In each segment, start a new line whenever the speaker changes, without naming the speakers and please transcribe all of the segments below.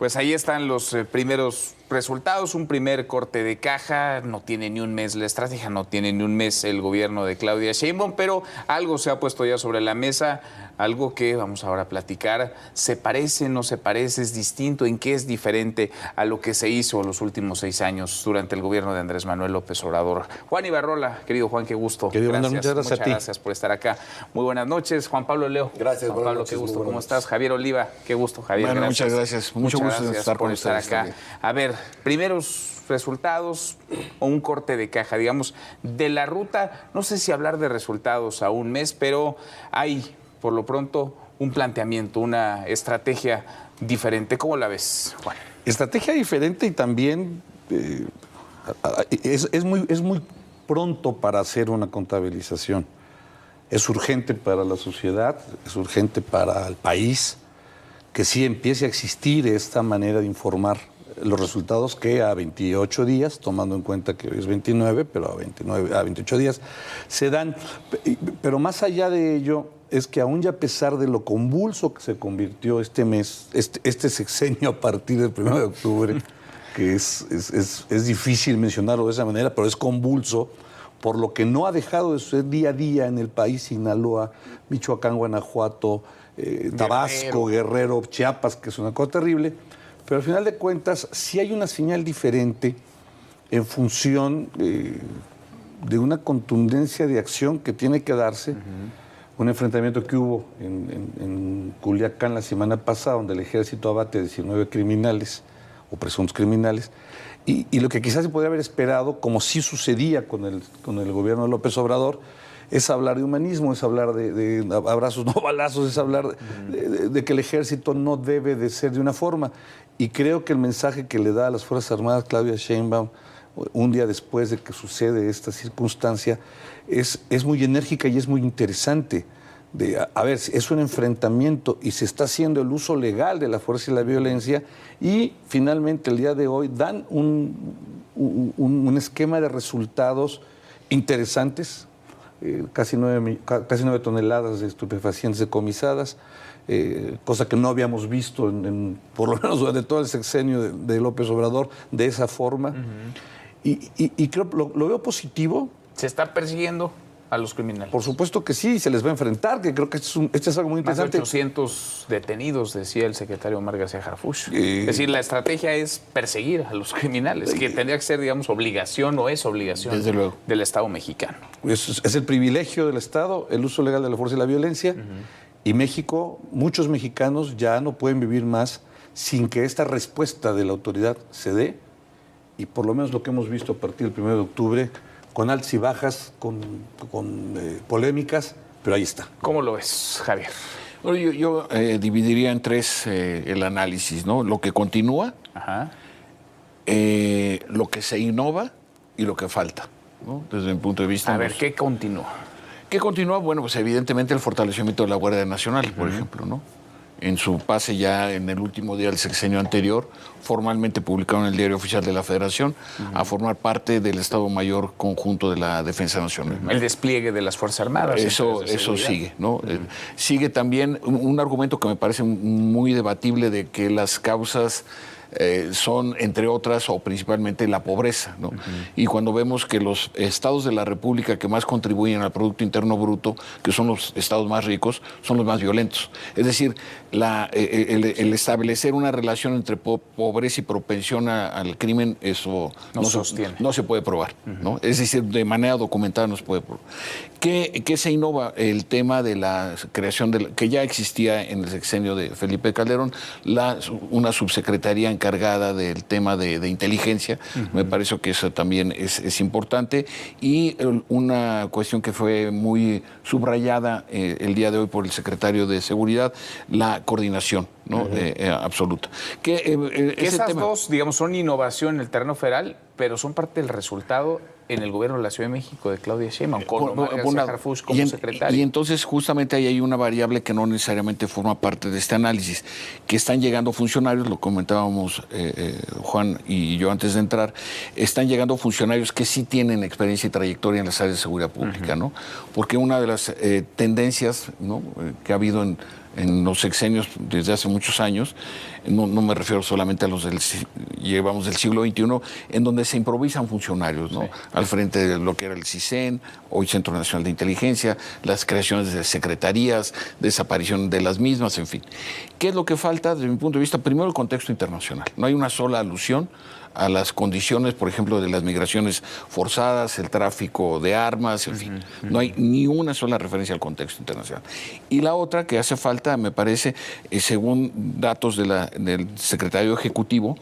Pues ahí están los primeros resultados, un primer corte de caja, no tiene ni un mes la estrategia, no tiene ni un mes el gobierno de Claudia Sheinbaum, pero algo se ha puesto ya sobre la mesa, algo que vamos ahora a platicar. ¿Se parece, no se parece, es distinto? ¿En qué es diferente a lo que se hizo los últimos 6 años durante el gobierno de Andrés Manuel López Obrador? Juan Ibarrola, querido Juan, qué gusto.
Querido, muchas gracias a ti.
Gracias por estar acá. Muy buenas noches. Juan Pablo Leo.
Gracias,
Juan Pablo, qué gusto. ¿Cómo estás? Javier Oliva, qué gusto, Javier.
Bueno,
gracias.
muchas gracias. Mucho gusto de estar
por
con
estar
ustedes
acá.
también.
A ver, primeros resultados o un corte de caja, digamos, de la ruta. No sé si hablar de resultados a un mes, pero hay, por lo pronto, un planteamiento, una estrategia diferente. ¿Cómo la ves, Juan?
Estrategia diferente y también es muy pronto para hacer una contabilización. Es urgente para la sociedad, es urgente para el país que sí empiece a existir esta manera de informar los resultados que a 28 días, tomando en cuenta que hoy es 29, pero a 28 días se dan. Pero más allá de ello, es que aún ya a pesar de lo convulso que se convirtió este mes, este sexenio a partir del 1 de octubre, que es difícil mencionarlo de esa manera, pero es convulso, por lo que no ha dejado de ser día a día en el país: Sinaloa, Michoacán, Guanajuato, Tabasco, Guerrero, Chiapas, que es una cosa terrible. Pero al final de cuentas sí hay una señal diferente en función de una contundencia de acción que tiene que darse. Un enfrentamiento que hubo en Culiacán la semana pasada, donde el ejército abate 19 criminales o presuntos criminales, y lo que quizás se podría haber esperado, como sí sucedía con el gobierno de López Obrador, es hablar de humanismo, es hablar de abrazos, no balazos, es hablar de que el ejército no debe de ser de una forma. Y creo que el mensaje que le da a las Fuerzas Armadas Claudia Sheinbaum, un día después de que sucede esta circunstancia, es muy enérgica y es muy interesante. A ver, es un enfrentamiento y se está haciendo el uso legal de la fuerza y la violencia, y finalmente el día de hoy dan un esquema de resultados interesantes. Casi 9 toneladas de estupefacientes decomisadas, cosa que no habíamos visto por lo menos durante todo el sexenio de López Obrador de esa forma. Y creo lo veo positivo.
¿Se está persiguiendo a los criminales?
Por supuesto que sí, se les va a enfrentar, que creo que este es algo muy interesante.
Más de 800 detenidos, decía el secretario Omar García Harfuch. Es decir, la estrategia es perseguir a los criminales, que tendría que ser, digamos, obligación, o es obligación,
desde luego,
del Estado mexicano.
Es el privilegio del Estado, el uso legal de la fuerza y la violencia, y México, muchos mexicanos ya no pueden vivir más sin que esta respuesta de la autoridad se dé, y por lo menos lo que hemos visto a partir del 1 de octubre, con altas y bajas, con polémicas, pero ahí está.
¿Cómo lo ves, Javier?
Bueno, yo dividiría en 3 el análisis, ¿no? Lo que continúa, lo que se innova y lo que falta, ¿no? Desde mi punto de vista.
A ver, ¿qué continúa?
¿Qué continúa? Bueno, pues evidentemente el fortalecimiento de la Guardia Nacional, por ejemplo, ¿no? En su pase ya en el último día del sexenio anterior, formalmente publicado en el Diario Oficial de la Federación, a formar parte del Estado Mayor Conjunto de la Defensa Nacional.
El despliegue de las Fuerzas Armadas.
Eso sigue, ¿no? Sigue también un argumento que me parece muy debatible, de que las causas son, entre otras, o principalmente, la pobreza, ¿no? Y cuando vemos que los estados de la República que más contribuyen al Producto Interno Bruto, que son los estados más ricos, son los más violentos. Es decir, el establecer una relación entre pobreza y propensión al crimen, eso no se puede probar, ¿no? Es decir, de manera documentada no se puede probar. ¿Qué se innova? El tema de la creación que ya existía en el sexenio de Felipe Calderón, una subsecretaría encargada del tema de inteligencia. Me parece que eso también es importante, y una cuestión que fue muy subrayada el día de hoy por el secretario de Seguridad, la coordinación, ¿no? Absoluta.
Esas dos, digamos, son innovación en el terreno federal, pero son parte del resultado en el gobierno de la Ciudad de México de Claudia Sheinbaum, con Omar García Harfuch como secretario.
Y entonces justamente ahí hay una variable que no necesariamente forma parte de este análisis, que están llegando funcionarios, lo comentábamos Juan y yo antes de entrar, están llegando funcionarios que sí tienen experiencia y trayectoria en las áreas de seguridad pública, ¿no? Porque una de las tendencias, ¿no?, que ha habido en los sexenios desde hace muchos años, no me refiero solamente a los llevamos del siglo XXI, en donde se improvisan funcionarios, ¿no? Sí. Al frente de lo que era el CISEN, hoy Centro Nacional de Inteligencia, las creaciones de secretarías, desaparición de las mismas, en fin. ¿Qué es lo que falta? Desde mi punto de vista, primero el contexto internacional. No hay una sola alusión a las condiciones, por ejemplo, de las migraciones forzadas, el tráfico de armas, en fin. No hay ni una sola referencia al contexto internacional. Y la otra que hace falta, me parece, según datos del secretario ejecutivo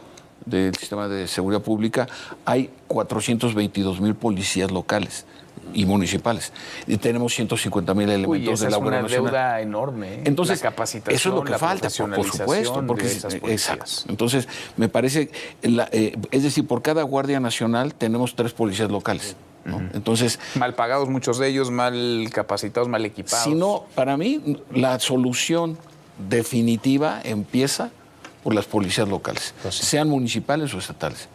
del Sistema de Seguridad Pública, hay 422,000 policías locales y municipales. Y tenemos 150,000 elementos de la Guardia Nacional.
Es una deuda enorme.
Entonces,
la capacitación,
eso es lo que falta, por supuesto. Porque, exacto. Entonces, me parece, es decir, por cada Guardia Nacional tenemos 3 policías locales, ¿no? Entonces,
mal pagados muchos de ellos, mal capacitados, mal equipados.
Si no, para mí, la solución definitiva empieza por las policías locales, sean municipales o estatales.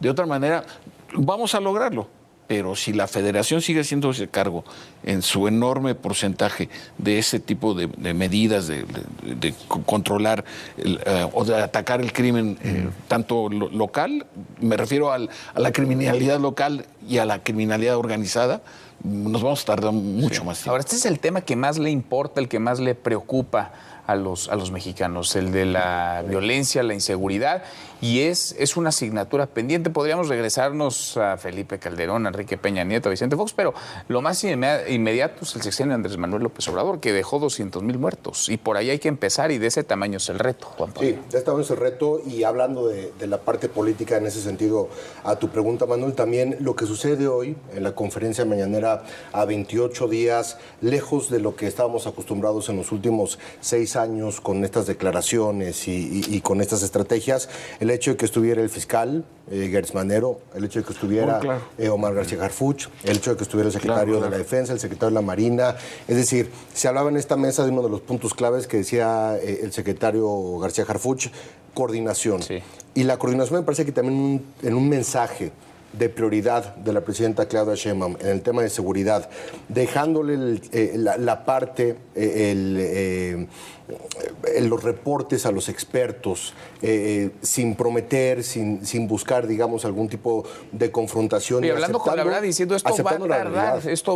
De otra manera, vamos a lograrlo. Pero si la federación sigue haciéndose cargo en su enorme porcentaje de ese tipo de medidas de controlar o de atacar el crimen tanto local, me refiero a la criminalidad local y a la criminalidad organizada, nos vamos a tardar mucho más tiempo.
Ahora, este es el tema que más le importa, el que más le preocupa a los mexicanos, el de la violencia, la inseguridad, y es una asignatura pendiente. Podríamos regresarnos a Felipe Calderón, a Enrique Peña Nieto, a Vicente Fox, pero lo más inmediato es el sexenio de Andrés Manuel López Obrador, que dejó 200,000 muertos, y por ahí hay que empezar, y de ese tamaño es el reto, Juan Pablo.
Sí, de este tamaño es el reto, y hablando de la parte política en ese sentido, a tu pregunta, Manuel, también lo que sucede hoy en la conferencia mañanera a 28 días, lejos de lo que estábamos acostumbrados en los últimos 6 años con estas declaraciones y con estas estrategias, el hecho de que estuviera el fiscal Gertz Manero, el hecho de que estuviera Omar García Harfuch, el hecho de que estuviera el secretario de la Defensa, el secretario de la Marina, es decir, se hablaba en esta mesa de uno de los puntos claves que decía el secretario García Harfuch, coordinación. Sí. Y la coordinación me parece que también en un mensaje de prioridad de la presidenta Claudia Sheinbaum en el tema de seguridad, dejándole la parte, los reportes a los expertos, sin prometer, sin buscar, digamos, algún tipo de confrontación.
Y hablando con la verdad, diciendo esto va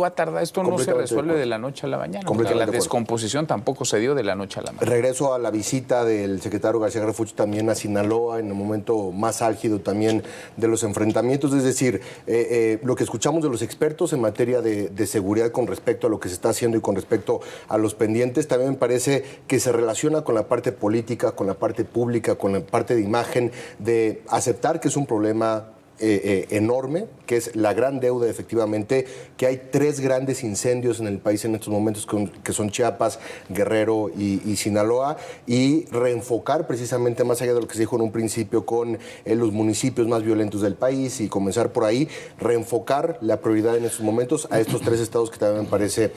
a tardar, esto no se resuelve de la noche a la mañana. Porque la descomposición tampoco se dio de la noche a la mañana.
Regreso a la visita del secretario García Harfuch también a Sinaloa, en el momento más álgido también de los enfrentamientos. Es decir, lo que escuchamos de los expertos en materia de seguridad con respecto a lo que se está haciendo y con respecto a los pendientes, también me parece que se relaciona con la parte política, con la parte pública, con la parte de imagen, de aceptar que es un problema enorme, que es la gran deuda, efectivamente, que hay 3 grandes incendios en el país en estos momentos, que son Chiapas, Guerrero y Sinaloa, y reenfocar precisamente más allá de lo que se dijo en un principio con los municipios más violentos del país y comenzar por ahí, reenfocar la prioridad en estos momentos a estos 3 estados que también me parece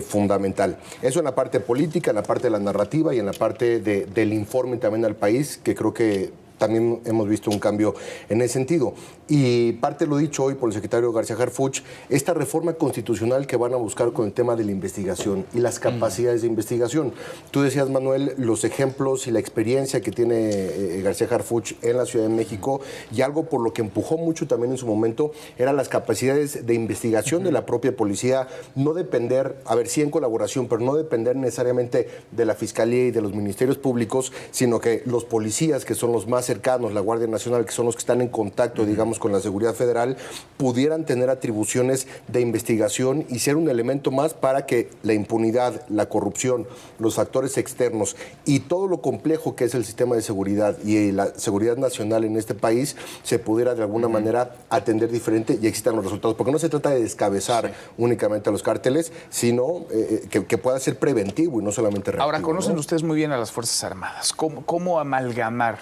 fundamental. Eso en la parte política, en la parte de la narrativa y en la parte del informe también al país, que creo que también hemos visto un cambio en ese sentido. Y parte de lo dicho hoy por el secretario García Harfuch, esta reforma constitucional que van a buscar con el tema de la investigación y las capacidades de investigación. Tú decías, Manuel, los ejemplos y la experiencia que tiene García Harfuch en la Ciudad de México, y algo por lo que empujó mucho también en su momento eran las capacidades de investigación de la propia policía, no depender, a ver, sí en colaboración, pero no depender necesariamente de la Fiscalía y de los ministerios públicos, sino que los policías, que son los más cercanos, la Guardia Nacional, que son los que están en contacto, digamos, con la seguridad federal, pudieran tener atribuciones de investigación y ser un elemento más para que la impunidad, la corrupción, los factores externos y todo lo complejo que es el sistema de seguridad y la seguridad nacional en este país se pudiera de alguna manera atender diferente y existan los resultados. Porque no se trata de descabezar únicamente a los cárteles, sino que pueda ser preventivo y no solamente reactivo.
Ahora, conocen ustedes muy bien a las Fuerzas Armadas. ¿Cómo amalgamar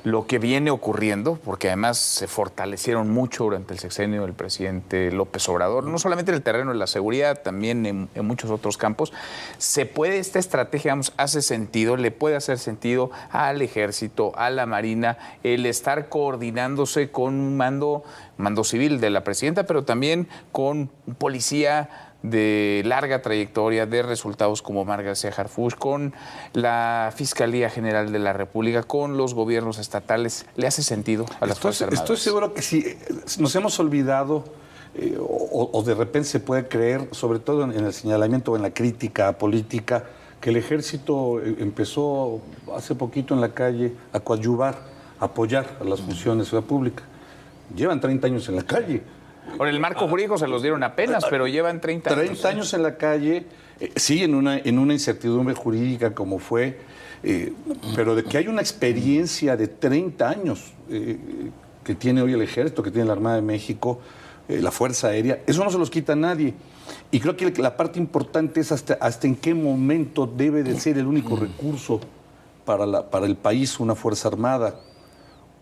lo que viene ocurriendo, porque además se fortalecieron mucho durante el sexenio del presidente López Obrador, no solamente en el terreno de la seguridad, también en muchos otros campos? ¿Se puede, esta estrategia, digamos, hace sentido, le puede hacer sentido al Ejército, a la Marina, el estar coordinándose con un mando civil de la presidenta, pero también con un policía de larga trayectoria, de resultados como Omar García Harfuch, con la Fiscalía General de la República, con los gobiernos estatales, ¿le hace sentido a las Fuerzas Armadas?
Estoy seguro que sí. Nos hemos olvidado o de repente se puede creer, sobre todo en el señalamiento o en la crítica política, que el ejército empezó hace poquito en la calle a coadyuvar, a apoyar a las funciones de seguridad pública. Llevan 30 años en la calle.
Ahora, el marco jurídico se los dieron apenas, pero llevan 30 años.
30 años en la calle, sí, en una incertidumbre jurídica como fue, pero de que hay una experiencia de 30 años que tiene hoy el ejército, que tiene la Armada de México, la Fuerza Aérea, eso no se los quita a nadie. Y creo que la parte importante es hasta en qué momento debe de ser el único recurso para el país una Fuerza Armada,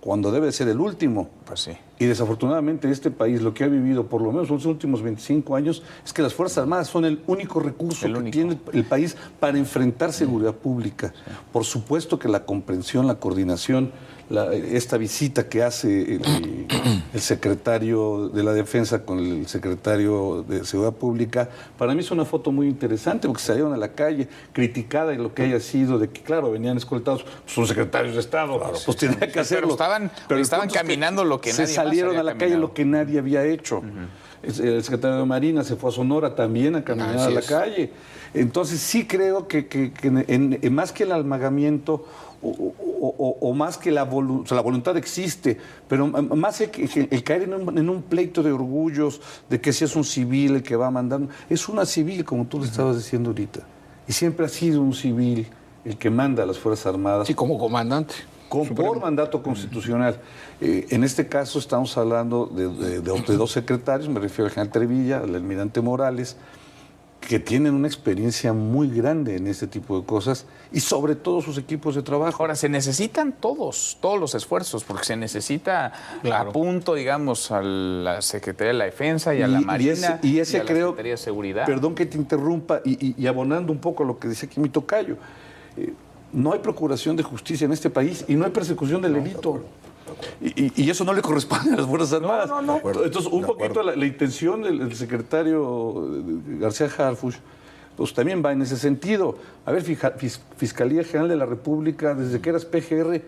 cuando debe de ser el último.
Pues sí.
Y desafortunadamente este país lo que ha vivido por lo menos los últimos 25 años es que las Fuerzas Armadas son el único recurso que tiene el país para enfrentar seguridad pública. Sí. Por supuesto que la comprensión, la coordinación, esta visita que hace el secretario de la Defensa con el secretario de Seguridad Pública, para mí es una foto muy interesante porque salieron a la calle criticada en lo que haya sido, de que claro, venían escoltados, son secretarios de Estado, claro, pues tenían que hacerlo.
Pero estaban caminando lo que nadie
se salieron a la calle lo que nadie había hecho. El secretario de Marina se fue a Sonora también a caminar a la calle. Entonces sí creo que más que el amagamiento o más que la voluntad existe, pero más que el caer en un pleito de orgullos, de que si es un civil el que va mandando, es una civil, como tú le estabas diciendo ahorita, y siempre ha sido un civil el que manda a las Fuerzas Armadas.
Sí, como comandante.
Por mandato constitucional. En este caso estamos hablando de dos secretarios, me refiero al general Trevilla, al almirante Morales, que tienen una experiencia muy grande en este tipo de cosas y sobre todo sus equipos de trabajo.
Ahora, se necesitan todos los esfuerzos, porque se necesita a punto, digamos, a la Secretaría de la Defensa y a la Marina
y a la
Secretaría de Seguridad.
Perdón que te interrumpa, y abonando un poco a lo que decía aquí mi tocayo, no hay procuración de justicia en este país y no hay persecución del delito. Y eso no le corresponde a las Fuerzas Armadas.
No.
Entonces, un poquito la intención del secretario García Harfuch, pues también va en ese sentido. A ver, Fiscalía General de la República, desde que eras PGR,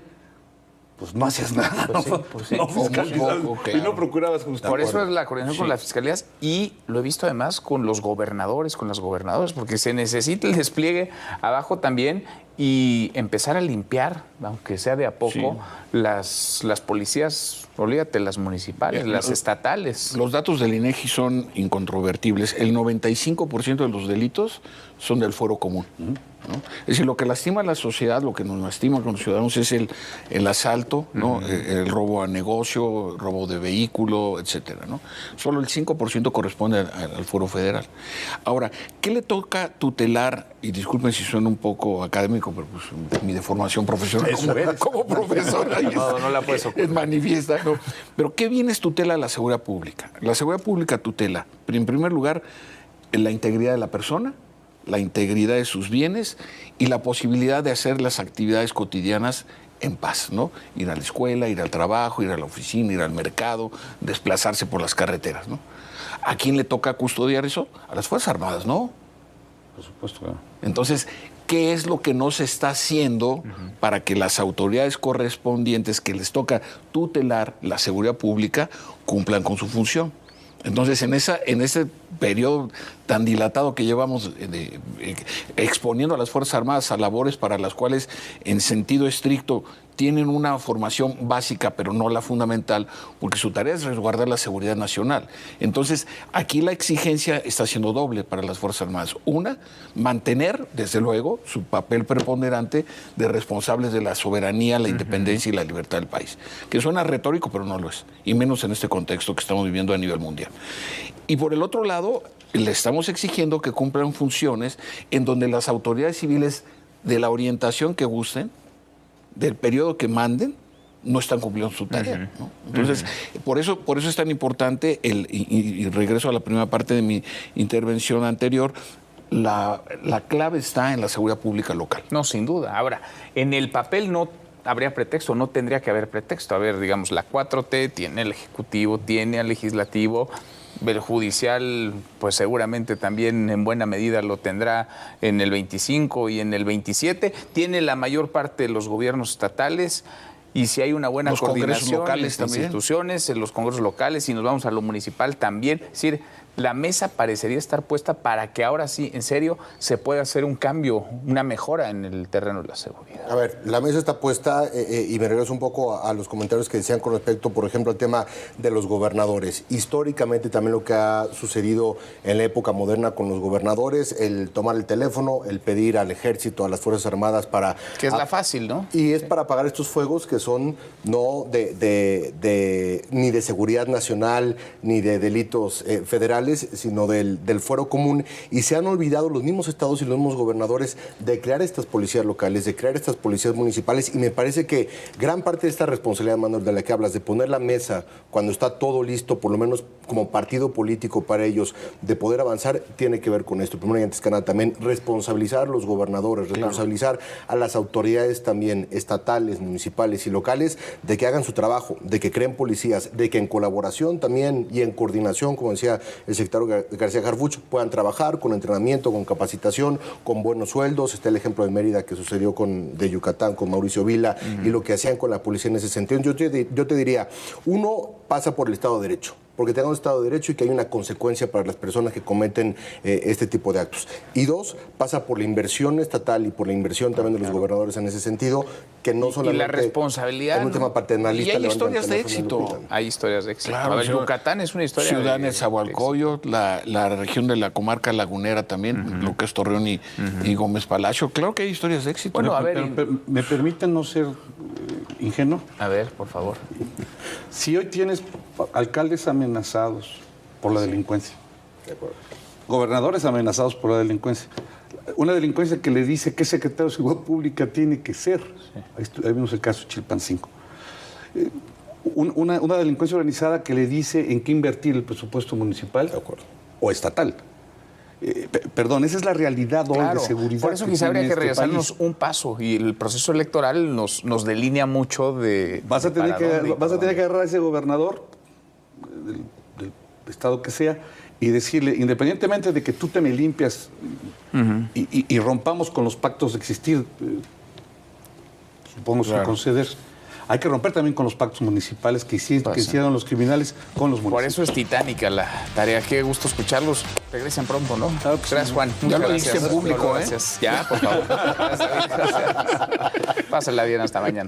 pues no hacías nada.
Pues sí.
No fiscalizabas y no procurabas justicia.
Por eso es la coordinación con las fiscalías, y lo he visto además con los gobernadores, con las gobernadoras, porque se necesita el despliegue abajo también y empezar a limpiar, aunque sea de a poco, las policías, olvídate, las municipales, las estatales.
Los datos del INEGI son incontrovertibles. El 95% de los delitos son del fuero común, ¿no? Es decir, lo que lastima a la sociedad, lo que nos lastima con los ciudadanos es el asalto, ¿no? El robo a negocio, robo de vehículo, etcétera, ¿no? Solo el 5% corresponde al fuero federal. Ahora, ¿qué le toca tutelar? Y disculpen si suena un poco académico, pero pues mi deformación profesional como profesor
no la puedes ocultar.
es manifiesta, ¿no? Pero ¿qué bienes tutela la seguridad pública? La seguridad pública tutela, en primer lugar, la integridad de la persona, la integridad de sus bienes y la posibilidad de hacer las actividades cotidianas en paz, ¿no? Ir a la escuela, ir al trabajo, ir a la oficina, ir al mercado, desplazarse por las carreteras, ¿no? ¿A quién le toca custodiar eso? A las Fuerzas Armadas, ¿no?
Por supuesto, claro.
Entonces, ¿qué es lo que no se está haciendo para que las autoridades correspondientes que les toca tutelar la seguridad pública cumplan con su función? Entonces, en ese periodo tan dilatado que llevamos exponiendo a las Fuerzas Armadas a labores para las cuales, en sentido estricto, tienen una formación básica, pero no la fundamental, porque su tarea es resguardar la seguridad nacional. Entonces, aquí la exigencia está siendo doble para las Fuerzas Armadas. Una, mantener, desde luego, su papel preponderante de responsables de la soberanía, la independencia y la libertad del país. Que suena retórico, pero no lo es, y menos en este contexto que estamos viviendo a nivel mundial. Y por el otro lado, le estamos exigiendo que cumplan funciones en donde las autoridades civiles, de la orientación que gusten, del periodo que manden, no están cumpliendo su tarea, ¿no? Entonces, por eso es tan importante, y regreso a la primera parte de mi intervención anterior, la clave está en la seguridad pública local.
No, sin duda. Ahora, en el papel no habría pretexto, no tendría que haber pretexto. A ver, digamos, la 4T tiene al Ejecutivo, tiene al Legislativo, El judicial, pues seguramente también en buena medida lo tendrá en el 25 y en el 27. Tiene la mayor parte de los gobiernos estatales. Y si hay una buena
los
coordinación
locales
en las instituciones, en los congresos locales, y nos vamos a lo municipal también. Es decir, la mesa parecería estar puesta para que ahora sí, en serio, se pueda hacer un cambio, una mejora en el terreno de la seguridad.
A ver, la mesa está puesta y me regreso un poco a los comentarios que decían con respecto, por ejemplo, al tema de los gobernadores. Históricamente también lo que ha sucedido en la época moderna con los gobernadores, el tomar el teléfono, el pedir al ejército, a las Fuerzas Armadas para...
Que es la fácil, ¿no?
Y es para apagar estos fuegos que son no ni de seguridad nacional, ni de delitos federales, sino del fuero común, y se han olvidado los mismos estados y los mismos gobernadores de crear estas policías locales, de crear estas policías municipales, y me parece que gran parte de esta responsabilidad, Manuel, de la que hablas, de poner la mesa cuando está todo listo, por lo menos como partido político para ellos, de poder avanzar, tiene que ver con esto. Primero y antes que nada, también responsabilizar a los gobernadores, responsabilizar a las autoridades también estatales, municipales y locales de que hagan su trabajo, de que creen policías, de que en colaboración también y en coordinación, como decía el secretario García Harfuch, puedan trabajar con entrenamiento, con capacitación, con buenos sueldos. Está el ejemplo de Mérida que sucedió de Yucatán con Mauricio Vila y lo que hacían con la policía en ese sentido. Yo te diría, uno pasa por el Estado de Derecho, porque tenga un Estado de Derecho y que hay una consecuencia para las personas que cometen este tipo de actos. Y dos, pasa por la inversión estatal y por la inversión también de los gobernadores en ese sentido, que no solamente...
Y la responsabilidad...
Es un tema paternalista.
Y hay historias de éxito.
Hay historias de éxito.
Claro,
a ver, Yucatán es una historia...
Ciudad Nezahualcóyotl, la región de la comarca lagunera también, lo que es Torreón y Gómez Palacio. Claro que hay historias de éxito.
Bueno, a ver...
¿Me permiten no ser ingenuo?
A ver, por favor.
Si hoy tienes alcaldes amenazados por la delincuencia, gobernadores amenazados por la delincuencia, una delincuencia que le dice qué secretario de Seguridad Pública tiene que ser, ahí vimos el caso Chilpancingo, una delincuencia organizada que le dice en qué invertir el presupuesto municipal o estatal. Perdón, esa es la realidad hoy de seguridad.
Por eso quizá habría que regresarnos un paso, y el proceso electoral nos delinea mucho de...
Vas a tener que agarrar a ese gobernador del estado que sea y decirle, independientemente de que tú te me limpias y rompamos con los pactos de existir, supongo que conceder. Hay que romper también con los pactos municipales que hicieron los criminales con los municipios.
Por eso es titánica la tarea. Qué gusto escucharlos. Regresen pronto, ¿no?
Claro,
gracias, Juan.
Ya lo dijiste en público,
Gracias. Ya, por favor. Pásenla bien, hasta mañana.